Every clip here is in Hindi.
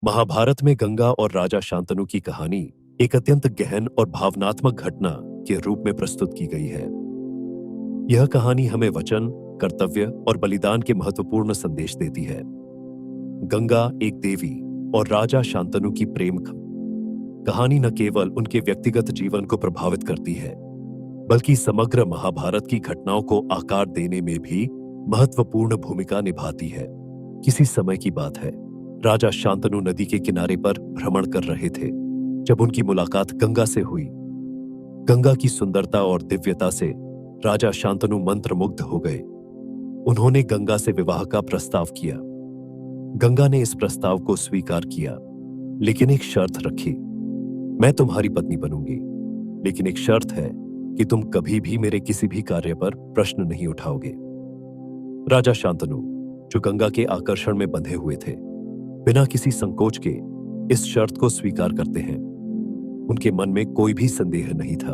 महाभारत में गंगा और राजा शांतनु की कहानी एक अत्यंत गहन और भावनात्मक घटना के रूप में प्रस्तुत की गई है। यह कहानी हमें वचन, कर्तव्य और बलिदान के महत्वपूर्ण संदेश देती है। गंगा एक देवी और राजा शांतनु की प्रेम कहानी न केवल उनके व्यक्तिगत जीवन को प्रभावित करती है, बल्कि समग्र महाभारत की घटनाओं को आकार देने में भी महत्वपूर्ण भूमिका निभाती है। किसी समय की बात है, राजा शांतनु नदी के किनारे पर भ्रमण कर रहे थे जब उनकी मुलाकात गंगा से हुई। गंगा की सुंदरता और दिव्यता से राजा शांतनु मंत्रमुग्ध हो गए। उन्होंने गंगा से विवाह का प्रस्ताव किया। गंगा ने इस प्रस्ताव को स्वीकार किया, लेकिन एक शर्त रखी। मैं तुम्हारी पत्नी बनूंगी, लेकिन एक शर्त है कि तुम कभी भी मेरे किसी भी कार्य पर प्रश्न नहीं उठाओगे। राजा शांतनु, जो गंगा के आकर्षण में बंधे हुए थे, बिना किसी संकोच के इस शर्त को स्वीकार करते हैं। उनके मन में कोई भी संदेह नहीं था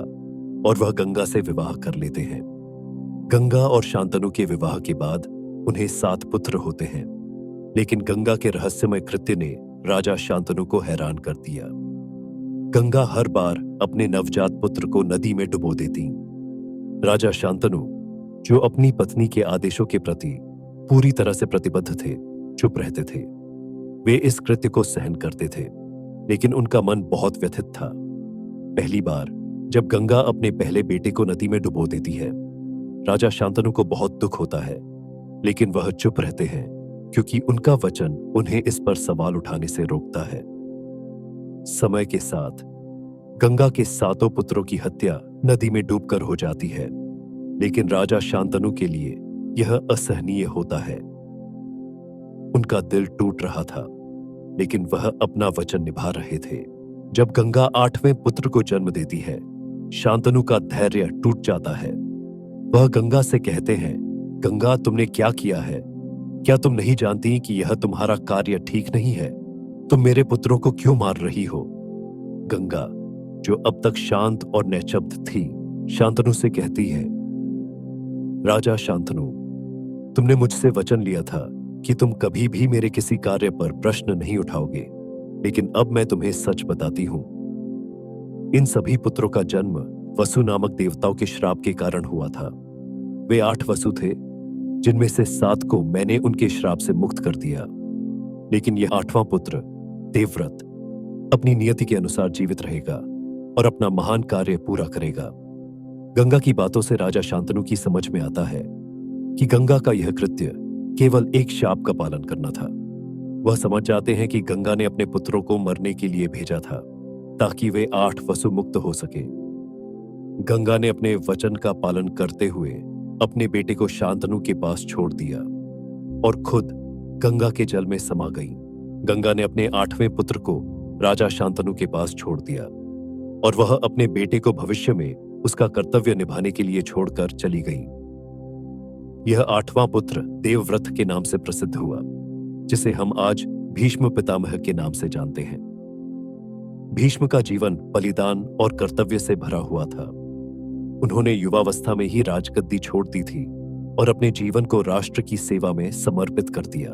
और वह गंगा से विवाह कर लेते हैं। गंगा और शांतनु के विवाह के बाद उन्हें 7 पुत्र होते हैं, लेकिन गंगा के रहस्यमय कृत्य ने राजा शांतनु को हैरान कर दिया। गंगा हर बार अपने नवजात पुत्र को नदी में डुबो देती। राजा शांतनु, जो अपनी पत्नी के आदेशों के प्रति पूरी तरह से प्रतिबद्ध थे, चुप रहते थे। वे इस कृत्य को सहन करते थे, लेकिन उनका मन बहुत व्यथित था। पहली बार जब गंगा अपने पहले बेटे को नदी में डुबो देती है, राजा शांतनु को बहुत दुख होता है, लेकिन वह चुप रहते हैं क्योंकि उनका वचन उन्हें इस पर सवाल उठाने से रोकता है। समय के साथ गंगा के 7 पुत्रों की हत्या नदी में डूबकर हो जाती है, लेकिन राजा शांतनु के लिए यह असहनीय होता है। उनका दिल टूट रहा था, लेकिन वह अपना वचन निभा रहे थे। जब गंगा 8वें पुत्र को जन्म देती है, शांतनु का धैर्य टूट जाता है। वह गंगा से कहते हैं, गंगा, तुमने क्या किया है? क्या तुम नहीं जानती कि यह तुम्हारा कार्य ठीक नहीं है? तुम मेरे पुत्रों को क्यों मार रही हो? गंगा, जो अब तक शांत और निश्शब्द थी, शांतनु से कहती है, राजा शांतनु, तुमने मुझसे वचन लिया था कि तुम कभी भी मेरे किसी कार्य पर प्रश्न नहीं उठाओगे, लेकिन अब मैं तुम्हें सच बताती हूं। इन सभी पुत्रों का जन्म वसु नामक देवताओं के श्राप के कारण हुआ था। वे 8 वसु थे, जिनमें से 7 को मैंने उनके श्राप से मुक्त कर दिया, लेकिन यह 8वां पुत्र देवव्रत अपनी नियति के अनुसार जीवित रहेगा और अपना महान कार्य पूरा करेगा। गंगा की बातों से राजा शांतनु की समझ में आता है कि गंगा का यह कृत्य केवल एक शाप का पालन करना था। वह समझ जाते हैं कि गंगा ने अपने पुत्रों को मरने के लिए भेजा था ताकि वे 8 वसु मुक्त हो सके। गंगा ने अपने वचन का पालन करते हुए अपने बेटे को शांतनु के पास छोड़ दिया और खुद गंगा के जल में समा गई। गंगा ने अपने 8वें पुत्र को राजा शांतनु के पास छोड़ दिया और वह अपने बेटे को भविष्य में उसका कर्तव्य निभाने के लिए छोड़कर चली गई। यह 8वां पुत्र देवव्रत के नाम से प्रसिद्ध हुआ, जिसे हम आज भीष्म पितामह के नाम से जानते हैं। भीष्म का जीवन बलिदान और कर्तव्य से भरा हुआ था। उन्होंने युवावस्था में ही राजगद्दी छोड़ दी थी और अपने जीवन को राष्ट्र की सेवा में समर्पित कर दिया।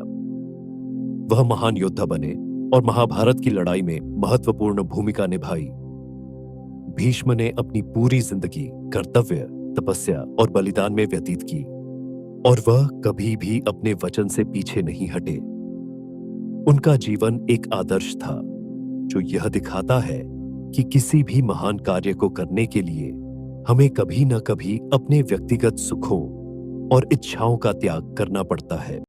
वह महान योद्धा बने और महाभारत की लड़ाई में महत्वपूर्ण भूमिका निभाई। भीष्म ने अपनी पूरी जिंदगी कर्तव्य, तपस्या और बलिदान में व्यतीत की और वह कभी भी अपने वचन से पीछे नहीं हटे। उनका जीवन एक आदर्श था जो यह दिखाता है कि किसी भी महान कार्य को करने के लिए हमें कभी न कभी अपने व्यक्तिगत सुखों और इच्छाओं का त्याग करना पड़ता है।